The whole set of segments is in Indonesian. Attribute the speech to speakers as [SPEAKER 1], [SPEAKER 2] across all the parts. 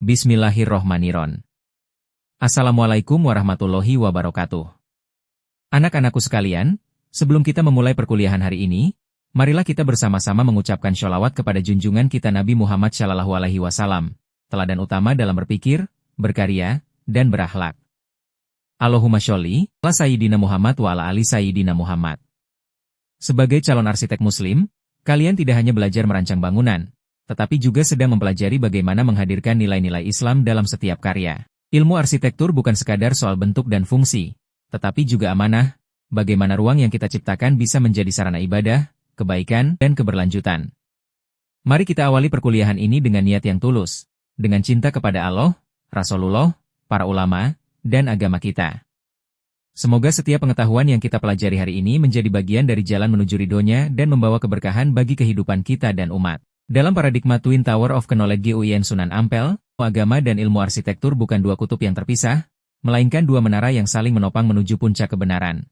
[SPEAKER 1] Bismillahirrohmanirrohim. Assalamualaikum warahmatullahi wabarakatuh. Anak-anakku sekalian, sebelum kita memulai perkuliahan hari ini, marilah kita bersama-sama mengucapkan sholawat kepada junjungan kita Nabi Muhammad SAW, teladan utama dalam berpikir, berkarya, dan berakhlak. Allahumma sholli ala Sayyidina Muhammad wa ala ali Sayyidina Muhammad. Sebagai calon arsitek muslim, kalian tidak hanya belajar merancang bangunan, tetapi juga sedang mempelajari bagaimana menghadirkan nilai-nilai Islam dalam setiap karya. Ilmu arsitektur bukan sekadar soal bentuk dan fungsi, tetapi juga amanah, bagaimana ruang yang kita ciptakan bisa menjadi sarana ibadah, kebaikan, dan keberlanjutan. Mari kita awali perkuliahan ini dengan niat yang tulus, dengan cinta kepada Allah, Rasulullah, para ulama, dan agama kita. Semoga setiap pengetahuan yang kita pelajari hari ini menjadi bagian dari jalan menuju ridhonya dan membawa keberkahan bagi kehidupan kita dan umat. Dalam paradigma Twin Tower of Knowledge GUIN Sunan Ampel, agama dan ilmu arsitektur bukan dua kutub yang terpisah, melainkan dua menara yang saling menopang menuju puncak kebenaran.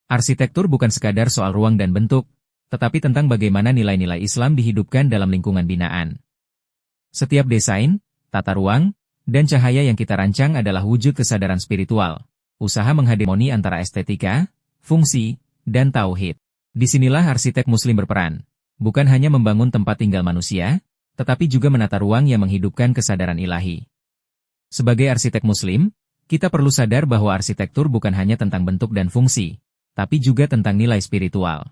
[SPEAKER 1] Arsitektur bukan sekadar soal ruang dan bentuk, tetapi tentang bagaimana nilai-nilai Islam dihidupkan dalam lingkungan binaan. Setiap desain, tata ruang, dan cahaya yang kita rancang adalah wujud kesadaran spiritual, usaha mengharmoni antara estetika, fungsi, dan tauhid. Disinilah arsitek muslim berperan. Bukan hanya membangun tempat tinggal manusia, tetapi juga menata ruang yang menghidupkan kesadaran ilahi. Sebagai arsitek muslim, kita perlu sadar bahwa arsitektur bukan hanya tentang bentuk dan fungsi, tapi juga tentang nilai spiritual.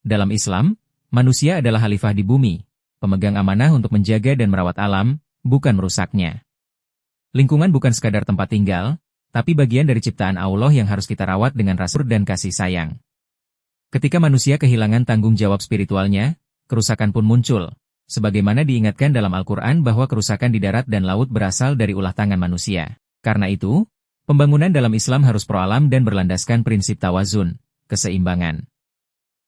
[SPEAKER 1] Dalam Islam, manusia adalah khalifah di bumi, pemegang amanah untuk menjaga dan merawat alam, bukan merusaknya. Lingkungan bukan sekadar tempat tinggal, tapi bagian dari ciptaan Allah yang harus kita rawat dengan rasa dan kasih sayang. Ketika manusia kehilangan tanggung jawab spiritualnya, kerusakan pun muncul, sebagaimana diingatkan dalam Al-Quran bahwa kerusakan di darat dan laut berasal dari ulah tangan manusia. Karena itu, pembangunan dalam Islam harus pro-alam dan berlandaskan prinsip tawazun, keseimbangan.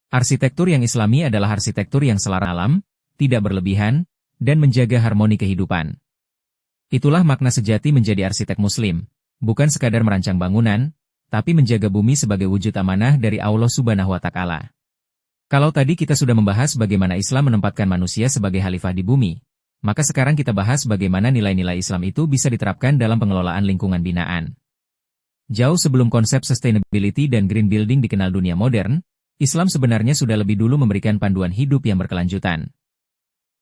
[SPEAKER 1] Arsitektur yang Islami adalah arsitektur yang selaras alam, tidak berlebihan, dan menjaga harmoni kehidupan. Itulah makna sejati menjadi arsitek muslim, bukan sekadar merancang bangunan, tapi menjaga bumi sebagai wujud amanah dari Allah Subhanahu wa Ta'ala. Kalau tadi kita sudah membahas bagaimana Islam menempatkan manusia sebagai khalifah di bumi, maka sekarang kita bahas bagaimana nilai-nilai Islam itu bisa diterapkan dalam pengelolaan lingkungan binaan. Jauh sebelum konsep sustainability dan green building dikenal dunia modern, Islam sebenarnya sudah lebih dulu memberikan panduan hidup yang berkelanjutan.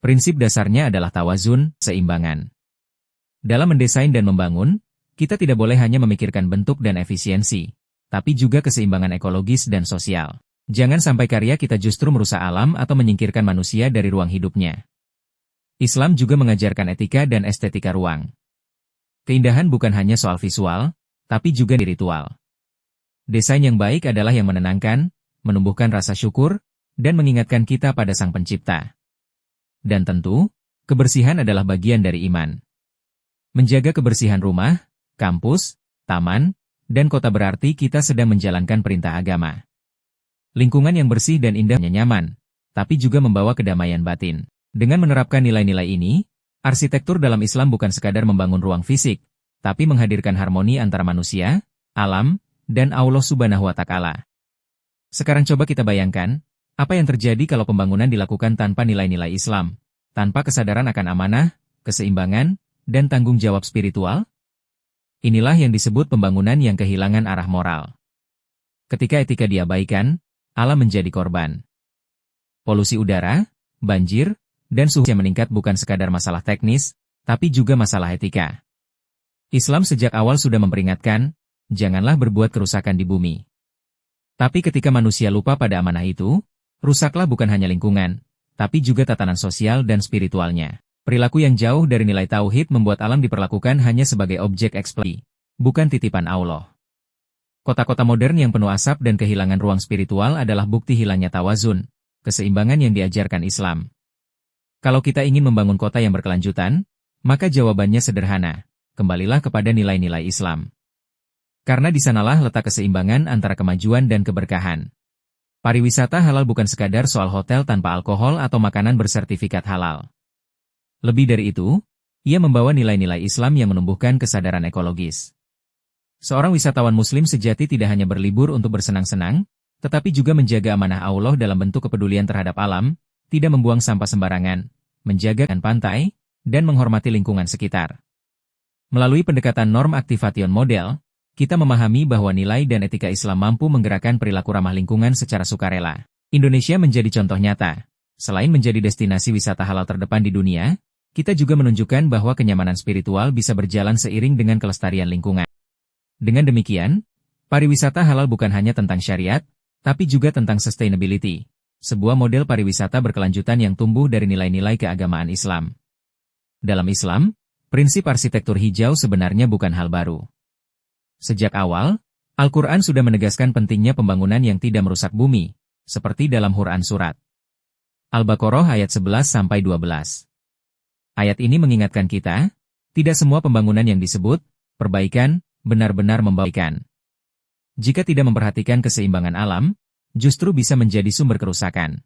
[SPEAKER 1] Prinsip dasarnya adalah tawazun, seimbangan. Dalam mendesain dan membangun, kita tidak boleh hanya memikirkan bentuk dan efisiensi, tapi juga keseimbangan ekologis dan sosial. Jangan sampai karya kita justru merusak alam atau menyingkirkan manusia dari ruang hidupnya. Islam juga mengajarkan etika dan estetika ruang. Keindahan bukan hanya soal visual, tapi juga ritual. Desain yang baik adalah yang menenangkan, menumbuhkan rasa syukur, dan mengingatkan kita pada Sang Pencipta. Dan tentu, kebersihan adalah bagian dari iman. Menjaga kebersihan rumah, kampus, taman, dan kota berarti kita sedang menjalankan perintah agama. Lingkungan yang bersih dan indah nyaman, tapi juga membawa kedamaian batin. Dengan menerapkan nilai-nilai ini, arsitektur dalam Islam bukan sekadar membangun ruang fisik, tapi menghadirkan harmoni antara manusia, alam, dan Allah Subhanahu wa Ta'ala. Sekarang coba kita bayangkan, apa yang terjadi kalau pembangunan dilakukan tanpa nilai-nilai Islam, tanpa kesadaran akan amanah, keseimbangan, dan tanggung jawab spiritual? Inilah yang disebut pembangunan yang kehilangan arah moral. Ketika etika diabaikan, alam menjadi korban. Polusi udara, banjir, dan suhu yang meningkat bukan sekadar masalah teknis, tapi juga masalah etika. Islam sejak awal sudah memperingatkan, janganlah berbuat kerusakan di bumi. Tapi ketika manusia lupa pada amanah itu, rusaklah bukan hanya lingkungan, tapi juga tatanan sosial dan spiritualnya. Perilaku yang jauh dari nilai tauhid membuat alam diperlakukan hanya sebagai objek eksploitasi, bukan titipan Allah. Kota-kota modern yang penuh asap dan kehilangan ruang spiritual adalah bukti hilangnya tawazun, keseimbangan yang diajarkan Islam. Kalau kita ingin membangun kota yang berkelanjutan, maka jawabannya sederhana, kembalilah kepada nilai-nilai Islam. Karena di sanalah letak keseimbangan antara kemajuan dan keberkahan. Pariwisata halal bukan sekadar soal hotel tanpa alkohol atau makanan bersertifikat halal. Lebih dari itu, ia membawa nilai-nilai Islam yang menumbuhkan kesadaran ekologis. Seorang wisatawan muslim sejati tidak hanya berlibur untuk bersenang-senang, tetapi juga menjaga amanah Allah dalam bentuk kepedulian terhadap alam, tidak membuang sampah sembarangan, menjaga pantai, dan menghormati lingkungan sekitar. Melalui pendekatan norm activation model, kita memahami bahwa nilai dan etika Islam mampu menggerakkan perilaku ramah lingkungan secara sukarela. Indonesia menjadi contoh nyata. Selain menjadi destinasi wisata halal terdepan di dunia, kita juga menunjukkan bahwa kenyamanan spiritual bisa berjalan seiring dengan kelestarian lingkungan. Dengan demikian, pariwisata halal bukan hanya tentang syariat, tapi juga tentang sustainability, sebuah model pariwisata berkelanjutan yang tumbuh dari nilai-nilai keagamaan Islam. Dalam Islam, prinsip arsitektur hijau sebenarnya bukan hal baru. Sejak awal, Al-Quran sudah menegaskan pentingnya pembangunan yang tidak merusak bumi, seperti dalam Quran Surat Al-Baqarah ayat 11-12. Ayat ini mengingatkan kita, tidak semua pembangunan yang disebut perbaikan benar-benar membaikan. Jika tidak memperhatikan keseimbangan alam, justru bisa menjadi sumber kerusakan.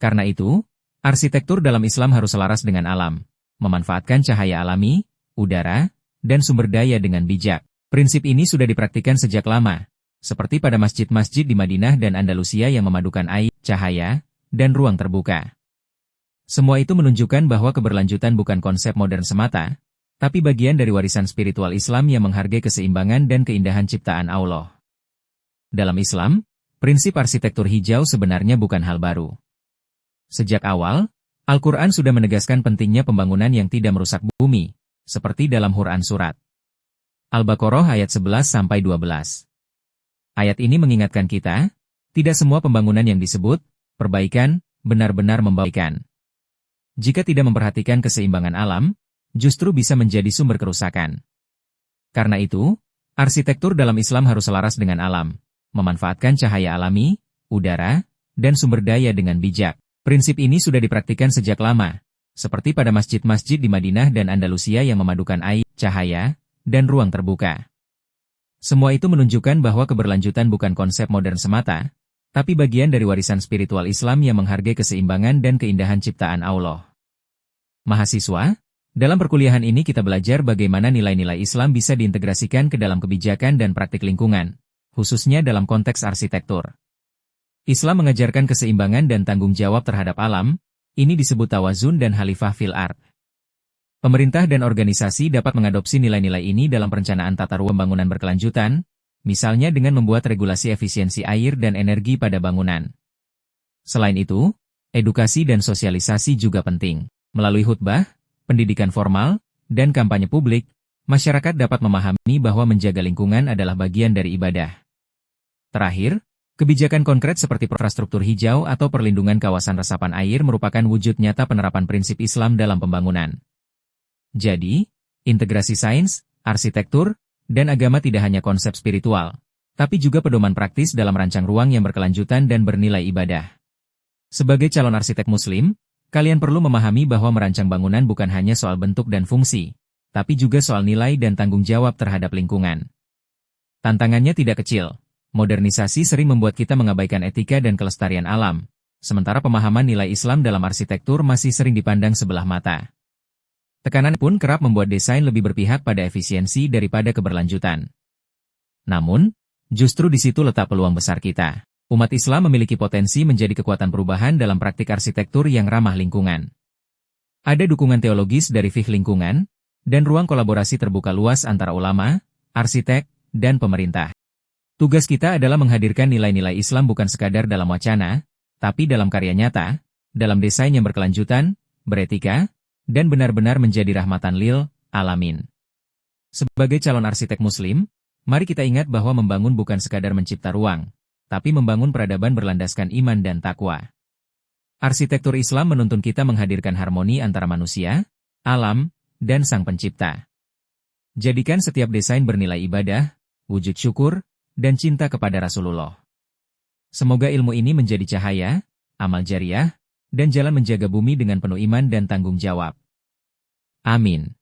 [SPEAKER 1] Karena itu, arsitektur dalam Islam harus selaras dengan alam, memanfaatkan cahaya alami, udara, dan sumber daya dengan bijak. Prinsip ini sudah dipraktikkan sejak lama, seperti pada masjid-masjid di Madinah dan Andalusia yang memadukan air, cahaya, dan ruang terbuka. Semua itu menunjukkan bahwa keberlanjutan bukan konsep modern semata, tapi bagian dari warisan spiritual Islam yang menghargai keseimbangan dan keindahan ciptaan Allah. Dalam Islam, prinsip arsitektur hijau sebenarnya bukan hal baru. Sejak awal, Al-Quran sudah menegaskan pentingnya pembangunan yang tidak merusak bumi, seperti dalam Quran Surat Al-Baqarah ayat 11-12. Ayat ini mengingatkan kita, tidak semua pembangunan yang disebut perbaikan benar-benar membaikan. Jika tidak memperhatikan keseimbangan alam, justru bisa menjadi sumber kerusakan. Karena itu, arsitektur dalam Islam harus selaras dengan alam, memanfaatkan cahaya alami, udara, dan sumber daya dengan bijak. Prinsip ini sudah dipraktikkan sejak lama, seperti pada masjid-masjid di Madinah dan Andalusia yang memadukan air, cahaya, dan ruang terbuka. Semua itu menunjukkan bahwa keberlanjutan bukan konsep modern semata, tapi bagian dari warisan spiritual Islam yang menghargai keseimbangan dan keindahan ciptaan Allah. Mahasiswa, dalam perkuliahan ini kita belajar bagaimana nilai-nilai Islam bisa diintegrasikan ke dalam kebijakan dan praktik lingkungan, khususnya dalam konteks arsitektur. Islam mengajarkan keseimbangan dan tanggung jawab terhadap alam, ini disebut tawazun dan khalifah fil ard. Pemerintah dan organisasi dapat mengadopsi nilai-nilai ini dalam perencanaan tata ruang bangunan berkelanjutan, misalnya dengan membuat regulasi efisiensi air dan energi pada bangunan. Selain itu, edukasi dan sosialisasi juga penting. Melalui khutbah, pendidikan formal, dan kampanye publik, masyarakat dapat memahami bahwa menjaga lingkungan adalah bagian dari ibadah. Terakhir, kebijakan konkret seperti infrastruktur hijau atau perlindungan kawasan resapan air merupakan wujud nyata penerapan prinsip Islam dalam pembangunan. Jadi, integrasi sains, arsitektur, dan agama tidak hanya konsep spiritual, tapi juga pedoman praktis dalam rancang ruang yang berkelanjutan dan bernilai ibadah. Sebagai calon arsitek Muslim, kalian perlu memahami bahwa merancang bangunan bukan hanya soal bentuk dan fungsi, tapi juga soal nilai dan tanggung jawab terhadap lingkungan. Tantangannya tidak kecil. Modernisasi sering membuat kita mengabaikan etika dan kelestarian alam, sementara pemahaman nilai Islam dalam arsitektur masih sering dipandang sebelah mata. Tekanan pun kerap membuat desain lebih berpihak pada efisiensi daripada keberlanjutan. Namun, justru di situ letak peluang besar kita. Umat Islam memiliki potensi menjadi kekuatan perubahan dalam praktik arsitektur yang ramah lingkungan. Ada dukungan teologis dari fiqh lingkungan, dan ruang kolaborasi terbuka luas antara ulama, arsitek, dan pemerintah. Tugas kita adalah menghadirkan nilai-nilai Islam bukan sekadar dalam wacana, tapi dalam karya nyata, dalam desain yang berkelanjutan, beretika, dan benar-benar menjadi rahmatan lil alamin. Sebagai calon arsitek Muslim, mari kita ingat bahwa membangun bukan sekadar mencipta ruang, tapi membangun peradaban berlandaskan iman dan takwa. Arsitektur Islam menuntun kita menghadirkan harmoni antara manusia, alam, dan Sang Pencipta. Jadikan setiap desain bernilai ibadah, wujud syukur, dan cinta kepada Rasulullah. Semoga ilmu ini menjadi cahaya, amal jariah, dan jalan menjaga bumi dengan penuh iman dan tanggung jawab. Amin.